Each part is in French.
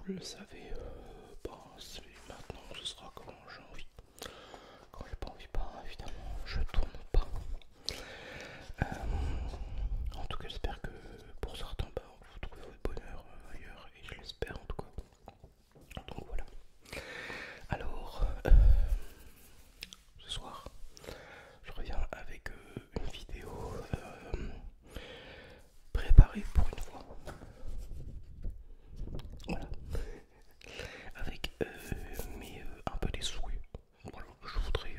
vous le savez, maintenant ce sera quand j'ai envie. Quand j'ai pas envie, pas évidemment, je tourne pas. En tout cas, j'espère que pour certains, vous trouvez votre bonheur ailleurs, et je l'espère en tout cas. Donc voilà. Alors, ce soir, je reviens avec une vidéo préparée pour une fois. Voilà. Avec un peu des souhaits. Voilà, je voudrais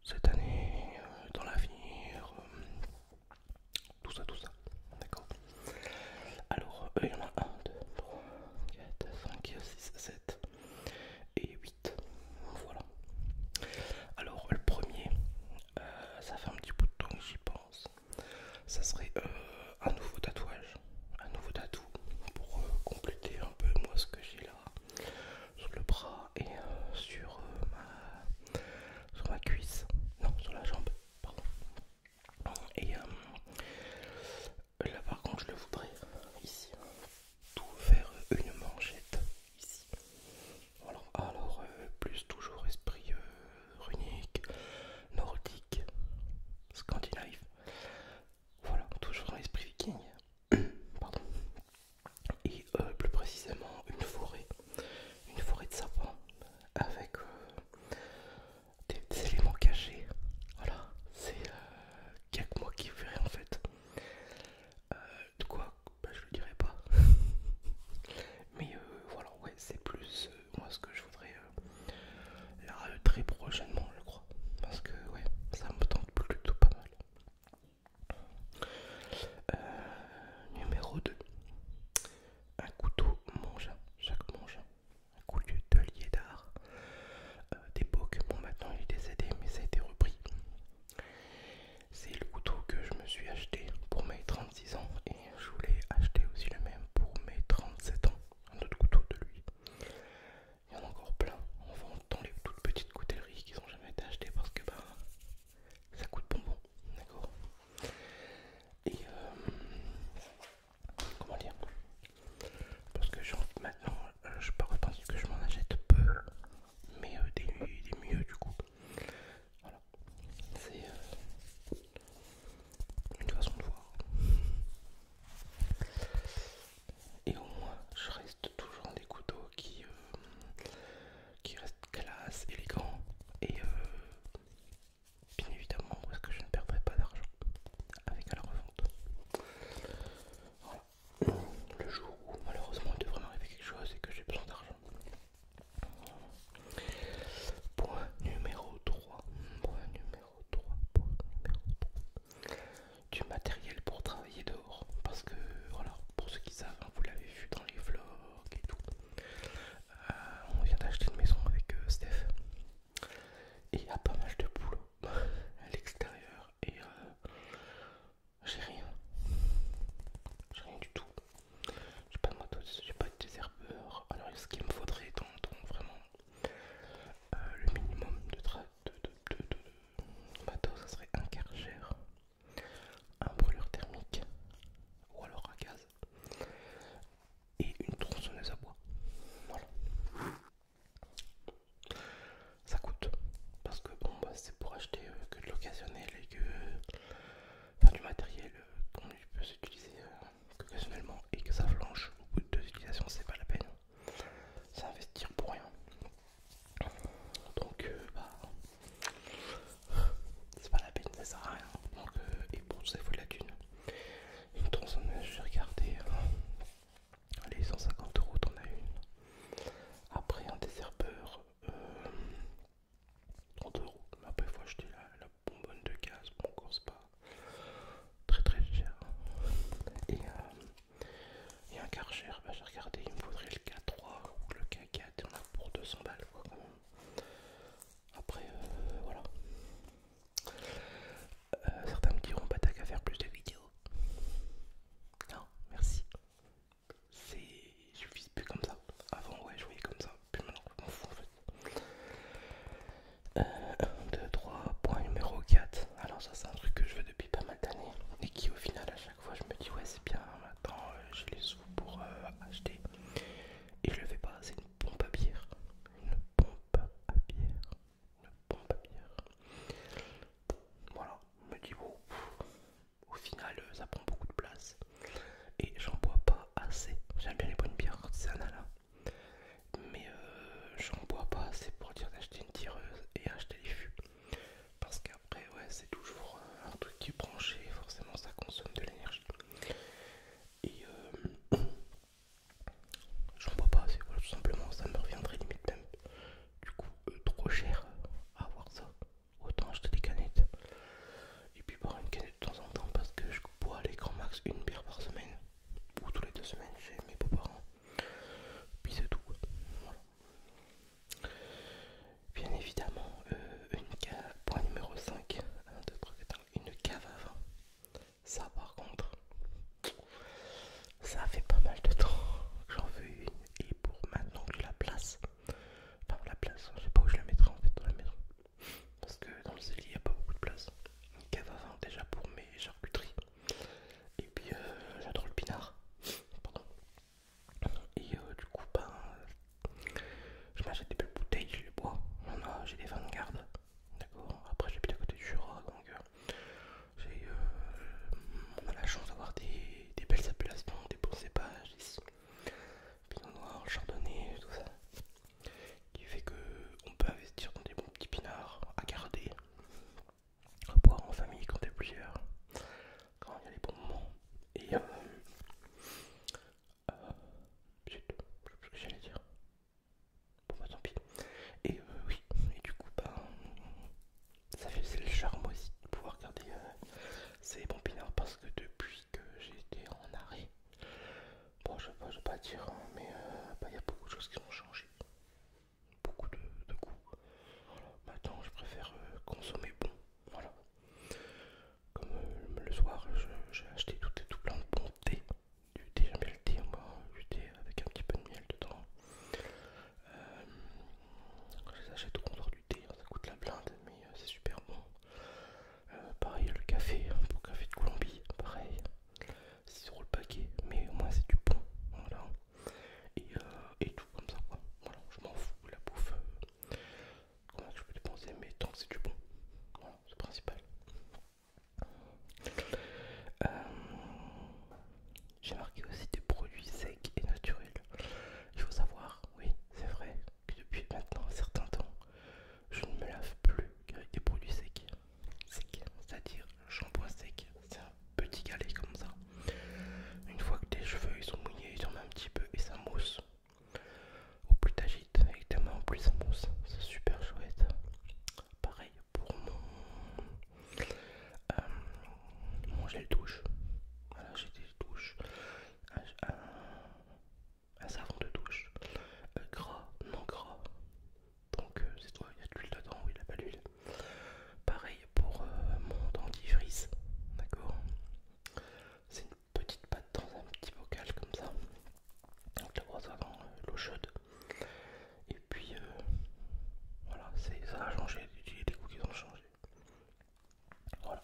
cette année, dans l'avenir, tout ça, d'accord. Alors, il y en a un, 2, 3, 4, 5, 6, 7 et 8. Voilà. Alors, le premier, ça fait un petit bout de temps que j'y pense. Ça serait un nouveau tatouage, un nouveau tatou pour compléter un peu moi ce que j'ai là sur le bras et sur ma cuisse, non, sur la jambe, pardon. Et là par contre je le voudrais ici, tout faire une manchette ici. Voilà. Alors plus toujours esprit runique, nordique, scandinave. Voilà, toujours un esprit viking. Pardon. Et plus précisément une forêt de sapins avec des éléments cachés. Voilà, c'est qu'il n'y a que moi qui verrai en fait. De quoi je le dirai pas. Mais voilà, ouais, c'est plus moi ce que je voudrais là très prochainement, je crois. Parce que ouais, ça me tente plutôt pas mal. Numéro 2, un couteau mangin, chaque mangin, un couteau de lier d'art d'époque. Bon, maintenant il est décédé, mais ça a été repris. C'est le couteau que je me suis acheté pour mes 36 ans et je voulais acheter aussi le même pour mes 37 ans. Un autre couteau de lui. Il y en a encore plein en vente dans les toutes petites coutelleries qui n'ont jamais été achetées parce que ça coûte bonbon, d'accord. Et comment dire, parce que j'ai envie maintenant, je peux repenser que je m'en achète peu, mais des mieux du coup. Voilà, c'est une façon de voir. Et au moins, je reste toujours dans des couteaux qui restent classe, élégants et bien évidemment parce que je ne perdrai pas d'argent avec à la revente. Voilà. Le jour où malheureusement il devrait m'arriver quelque chose et que j'ai besoin d'argent. Point numéro 3. Point numéro 3. Point numéro 3. Du matériel pour travailler dehors. Parce que voilà, pour ceux qui savent, vous l'avez vu dans les vlogs et tout. On vient d'acheter une maison avec Steph. Et il y a pas mal de boulot à l'extérieur. Et j'ai rien. J'ai rien du tout. J'ai pas de matos, j'ai pas de désherbeur. Alors ce qu'il me faudrait dans vraiment le minimum de matos, ça serait un Karcher, un brûleur thermique ou alors à gaz et une tronçonneuse à bois. Voilà. Ça coûte parce que bon c'est pour acheter que de l'occasionnel et que enfin du matériel qu'on peut s'utiliser occasionnellement et que ça flanche au bout de 2 utilisations, c'est pas la peine. C'est investir pour rien. Donc c'est pas la peine, ça sert à rien. Donc, et pour tout ça il faut de la thune. Une tronçonneuse, j'ai regardé, allez 150 € t'en as une. Après un désherbeur, 30 €. Mais après il faut acheter la bonbonne de gaz, bon encore c'est pas très très cher. Et un Karcher, j'ai regardé, il me faudrait le K3 ou le K4, on a pour 200 balles quoi quand même. Après voilà. Certains me diront bah t'as qu'à faire plus de vidéos. Non, merci. Je vise plus comme ça. Avant ouais je voyais comme ça, puis maintenant je m'en fous en fait. 1, 2, 3, point numéro 4. Alors ça c'est un truc que je veux depuis pas mal d'années et qui au final à chaque fois je me dis ouais c'est bien, maintenant j'ai les sous pour acheter. c'est toujours un truc qui est branché, forcément ça consomme de l'énergie. Et j'en bois pas assez, voilà, tout simplement, ça me reviendrait limite même du coup trop cher à avoir ça. Autant acheter des canettes et puis boire une canette de temps en temps parce que je bois les grands max une bière par semaine ou tous les 2 semaines chez mes beaux-parents. Puis c'est tout. Voilà. Bien évidemment, point numéro 5, 1, 2, 3, 4, une cave à vin. Ça par contre, ça fait pas mal de temps que j'en veux une. Et pour maintenant que j'ai la place, enfin la place, je sais pas où je la mettrai en fait dans la maison. Parce que dans le cellier il n'y a pas beaucoup de place. Une cave à vin déjà pour mes charcuteries. Et puis j'adore le pinard. Pardon. Et du coup, ben, je m'achète des belles bouteilles, je les bois. J'ai des vins de garde. D'accord. Après, j'habite à côté du Jura, donc on a la chance d'avoir des belles appellations, des bons cépages ici. Pinot noir, chardonnay, tout ça. Qui fait que on peut investir dans des bons petits pinards à garder, à boire en famille quand t'es plusieurs, quand il y a les bons moments. Et zut, je sais plus ce que j'allais dire. Bon bah tant pis. Et oui, et du coup, bah, ça fait c'est le charme aussi de pouvoir garder ces bons pinards parce que depuis que j'ai été en arrêt, bon, je vais pas dire, hein, mais bah, y a beaucoup de choses qui ont changé. Beaucoup de goût. Voilà. Maintenant, je préfère consommer bon. Voilà. Comme le soir, j'ai acheté tout plein de bons thés. Du thé, j'aime bien le thé, moi, du thé avec un petit peu de miel dedans. Je les achète au comptoir du thé, hein, ça coûte la blinde, mais c'est super bon. Pareil, le café, pour café de Colombie, pareil, 6 € le paquet, mais au moins c'est du bon. Voilà. Et tout comme ça, quoi. Voilà, je m'en fous, la bouffe, comment je peux dépenser, mais tant que c'est du bon. Voilà, c'est le principal. Euh, j'ai marqué aussi des produits secs et naturels. Il faut savoir, oui, c'est vrai, que depuis maintenant un certain temps, je ne me lave plus qu'avec des produits secs. Secs, c'est-à-dire le shampoing sec. C'est un petit galet comme ça. Une fois que tes cheveux ils sont mouillés, ils en mettent un petit peu et ça mousse. Au plus t'agites avec tes mains, au plus ça mousse. C'est super chouette. Pareil pour mon gel douche. Voilà, j'ai des douches. Un savon de douche. Gras, non gras. Donc c'est toi, il y a de l'huile dedans, oui, il a pas l'huile. Pareil pour mon dentifrice. D'accord. C'est une petite pâte dans un petit bocal comme ça. Donc la brosse à dents, l'eau chaude. Et puis voilà, ça a changé. J'ai des goûts qui ont changé. Voilà.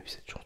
eu cette chance